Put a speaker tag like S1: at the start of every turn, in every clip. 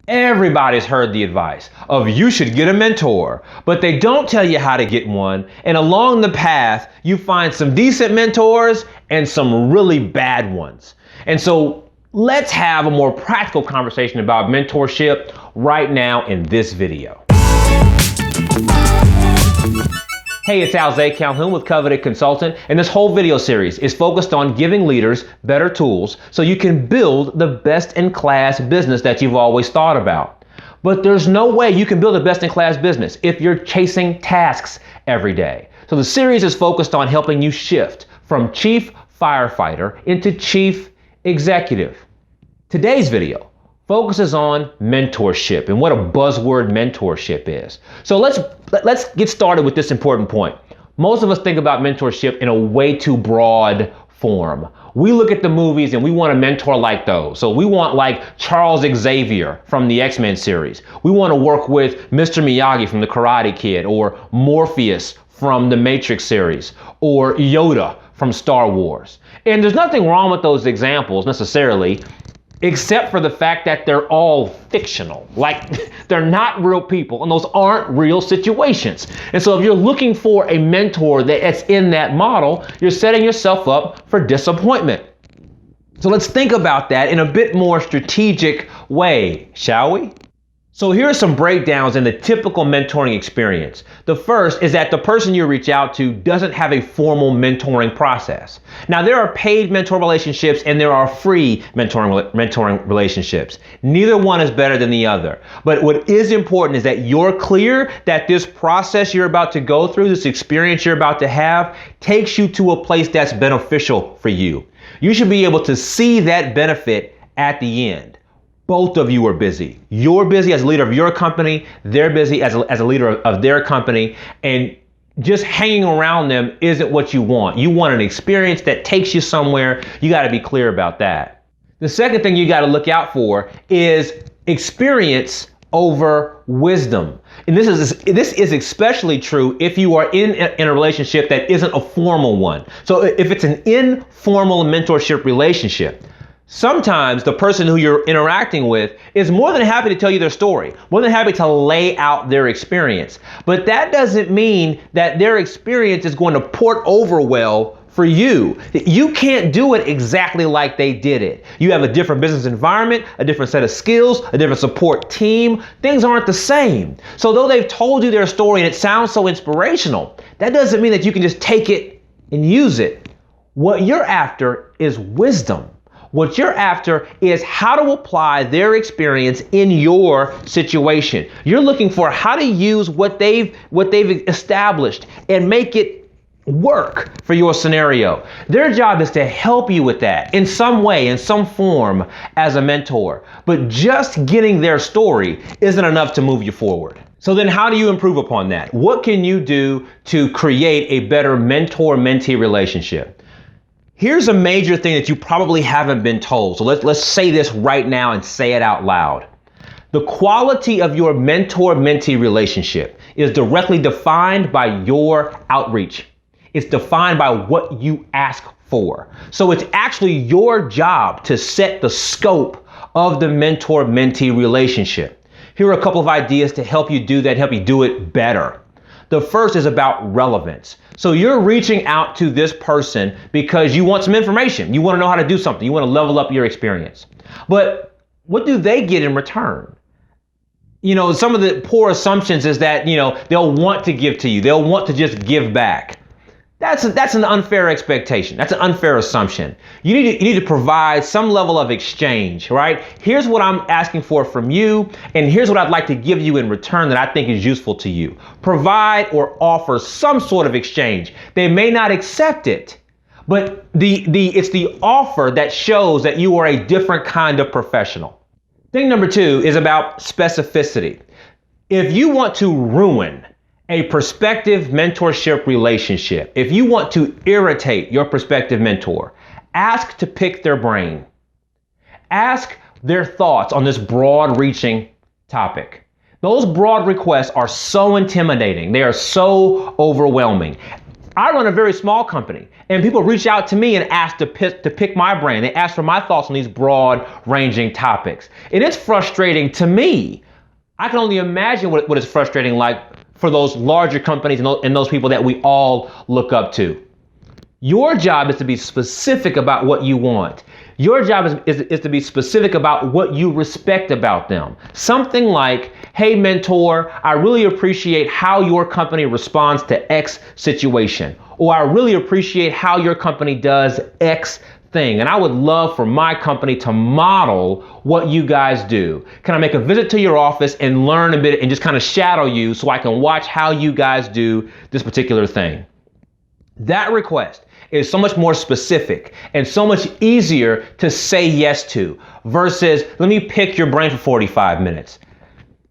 S1: Everybody's heard the advice of you should get a mentor, but they don't tell you how to get one. And along the path, you find some decent mentors and some really bad ones. And so let's have a more practical conversation about mentorship right now in this video. Hey, it's Alzay Calhoun with Coveted Consultant, and this whole video series is focused on giving leaders better tools so you can build the best-in-class business that you've always thought about. But there's no way you can build a best-in-class business if you're chasing tasks every day. So the series is focused on helping you shift from chief firefighter into chief executive. Today's video focuses on mentorship and what a buzzword mentorship is. So let's get started with this important point. Most of us think about mentorship in a way too broad form. We look at the movies and we want a mentor like those. So we want like Charles Xavier from the X-Men series. We want to work with Mr. Miyagi from the Karate Kid, or Morpheus from the Matrix series, or Yoda from Star Wars. And there's nothing wrong with those examples necessarily, except for the fact that they're all fictional. Like, they're not real people, and those aren't real situations. And so if you're looking for a mentor that's in that model, you're setting yourself up for disappointment. So let's think about that in a bit more strategic way, shall we? So here are some breakdowns in the typical mentoring experience. The first is that the person you reach out to doesn't have a formal mentoring process. Now, there are paid mentor relationships and there are free mentoring relationships. Neither one is better than the other. But what is important is that you're clear that this process you're about to go through, this experience you're about to have, takes you to a place that's beneficial for you. You should be able to see that benefit at the end. Both of you are busy. You're busy as a leader of your company. They're busy as a leader of their company. And just hanging around them isn't what you want. You want an experience that takes you somewhere. You got to be clear about that. The second thing you got to look out for is experience over wisdom. And this is especially true if you are in a relationship that isn't a formal one. So if it's an informal mentorship relationship, sometimes the person who you're interacting with is more than happy to tell you their story, more than happy to lay out their experience. But that doesn't mean that their experience is going to port over well for you. You can't do it exactly like they did it. You have a different business environment, a different set of skills, a different support team. Things aren't the same. So though they've told you their story and it sounds so inspirational, that doesn't mean that you can just take it and use it. What you're after is wisdom. What you're after is how to apply their experience in your situation. You're looking for how to use what they've established and make it work for your scenario. Their job is to help you with that in some way, in some form as a mentor. But just getting their story isn't enough to move you forward. So then how do you improve upon that? What can you do to create a better mentor-mentee relationship? Here's a major thing that you probably haven't been told. So let's say this right now and say it out loud. The quality of your mentor-mentee relationship is directly defined by your outreach. It's defined by what you ask for. So it's actually your job to set the scope of the mentor-mentee relationship. Here are a couple of ideas to help you do that, help you do it better. The first is about relevance. So you're reaching out to this person because you want some information. You want to know how to do something. You want to level up your experience. But what do they get in return? You know, some of the poor assumptions is that, they'll want to give to you. They'll want to just give back. That's an unfair expectation. That's an unfair assumption. You need to provide some level of exchange, right? Here's what I'm asking for from you, and here's what I'd like to give you in return that I think is useful to you. Provide or offer some sort of exchange. They may not accept it, but it's the offer that shows that you are a different kind of professional. Thing number 2 is about specificity. If you want to ruin a prospective mentorship relationship, if you want to irritate your prospective mentor, ask to pick their brain. Ask their thoughts on this broad-reaching topic. Those broad requests are so intimidating. They are so overwhelming. I run a very small company, and people reach out to me and ask to pick my brain. They ask for my thoughts on these broad ranging topics. And it's frustrating to me. I can only imagine what it's frustrating like for those larger companies and those people that we all look up to. Your job is to be specific about what you want. Your job is to be specific about what you respect about them. Something like, hey, mentor, I really appreciate how your company responds to X situation. Or I really appreciate how your company does X thing. And I would love for my company to model what you guys do. Can I make a visit to your office and learn a bit and just kind of shadow you so I can watch how you guys do this particular thing? That request is so much more specific and so much easier to say yes to versus let me pick your brain for 45 minutes.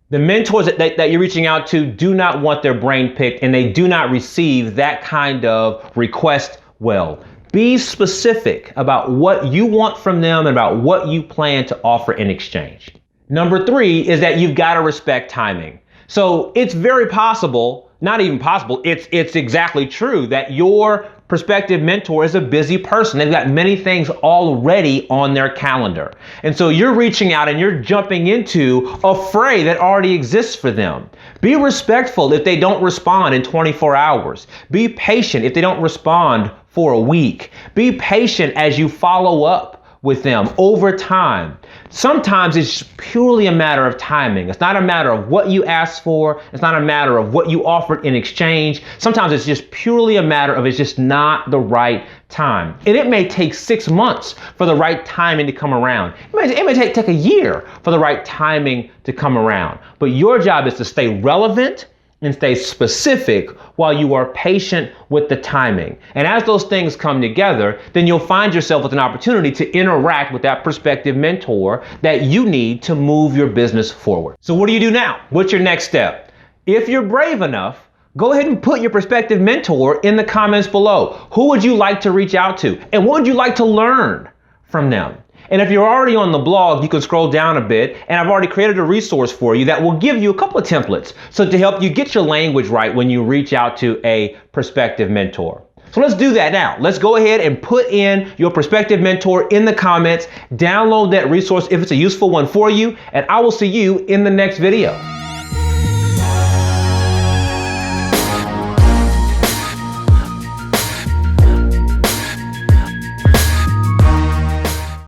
S1: The mentors that you're reaching out to do not want their brain picked, and they do not receive that kind of request well. Be specific about what you want from them and about what you plan to offer in exchange. Number 3 is that you've got to respect timing. So it's very possible, not even possible, it's exactly true that your prospective mentor is a busy person. They've got many things already on their calendar. And so you're reaching out and you're jumping into a fray that already exists for them. Be respectful if they don't respond in 24 hours. Be patient if they don't respond for a week. Be patient as you follow up with them over time. Sometimes it's purely a matter of timing. It's not a matter of what you asked for. It's not a matter of what you offered in exchange. Sometimes it's just purely a matter of it's just not the right time. And it may take 6 months for the right timing to come around. It may take a year for the right timing to come around. But your job is to stay relevant and stay specific while you are patient with the timing. And as those things come together, then you'll find yourself with an opportunity to interact with that prospective mentor that you need to move your business forward. So what do you do now? What's your next step? If you're brave enough, go ahead and put your prospective mentor in the comments below. Who would you like to reach out to? And what would you like to learn from them? And if you're already on the blog, you can scroll down a bit, and I've already created a resource for you that will give you a couple of templates so to help you get your language right when you reach out to a prospective mentor. So let's do that now. Let's go ahead and put in your prospective mentor in the comments, download that resource if it's a useful one for you, and I will see you in the next video.